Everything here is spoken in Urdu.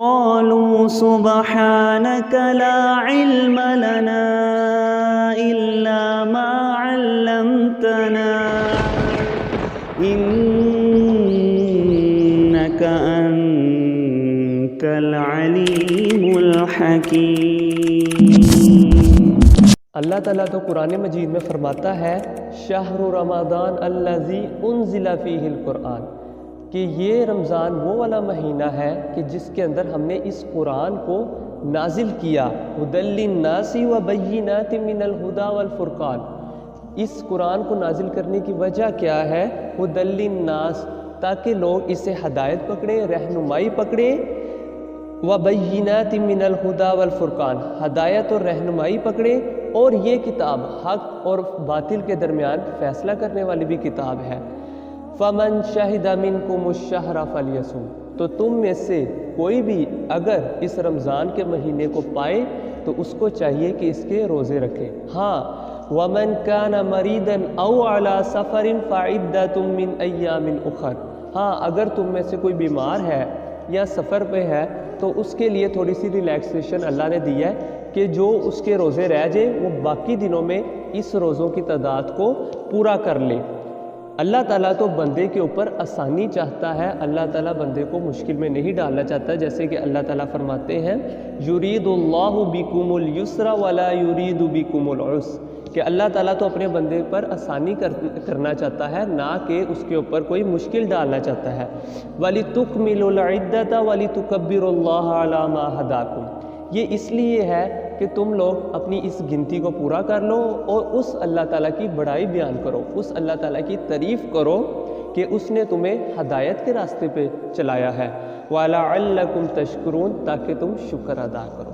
قالوا سبحانك لا علم لنا إلا ما علمتنا إنك أنت العليم الحكيم۔ اللہ تعالیٰ تو قرآن مجید میں فرماتا ہے شہر رمضان الذی انزل فیہ القرآن، کہ یہ رمضان وہ والا مہینہ ہے کہ جس کے اندر ہم نے اس قرآن کو نازل کیا، ھدی للناس وبینات من الہدی والفرقان۔ اس قرآن کو نازل کرنے کی وجہ کیا ہے؟ ھدی للناس، تاکہ لوگ اسے ہدایت پکڑیں، رہنمائی پکڑیں، وبینات من الہدی والفرقان، ہدایت اور رہنمائی پکڑیں، اور یہ کتاب حق اور باطل کے درمیان فیصلہ کرنے والی بھی کتاب ہے۔ فَمَنْ شَهِدَ مِنْكُمُ الشَّهْرَ فَلْيَصُمْ، تو تم میں سے کوئی بھی اگر اس رمضان کے مہینے کو پائے تو اس کو چاہیے کہ اس کے روزے رکھے۔ ہاں وَمَنْ كَانَ مَرِيدًا أَوْ عَلَى سَفَرٍ فَعِدَّةٌ مِّنْ أَيَّامٍ أُخَرَ، ہاں اگر تم میں سے کوئی بیمار ہے یا سفر پہ ہے تو اس کے لیے تھوڑی سی ریلیکسیشن اللہ نے دی ہے کہ جو اس کے روزے رہ جائے وہ باقی دنوں میں اس روزوں کی تعداد کو پورا کر لے۔ اللہ تعالیٰ تو بندے کے اوپر آسانی چاہتا ہے، اللہ تعالیٰ بندے کو مشکل میں نہیں ڈالنا چاہتا، جیسے کہ اللہ تعالیٰ فرماتے ہیں یرید اللہ بکم الیسر ولا یرید بکم العسر، کہ اللہ تعالیٰ تو اپنے بندے پر آسانی کرنا چاہتا ہے، نہ کہ اس کے اوپر کوئی مشکل ڈالنا چاہتا ہے۔ وَلِتُكْمِلُوا الْعِدَّةَ وَلِتُكَبِّرُوا اللَّهَ عَلَى مَا هَدَاكُمْ، یہ اس لیے ہے کہ تم لوگ اپنی اس گنتی کو پورا کر لو اور اس اللہ تعالیٰ کی بڑائی بیان کرو، اس اللہ تعالیٰ کی تعریف کرو کہ اس نے تمہیں ہدایت کے راستے پہ چلایا ہے۔ وَلَعَلَّكُمْ تَشْكُرُونَ، تاکہ تم شکر ادا کرو۔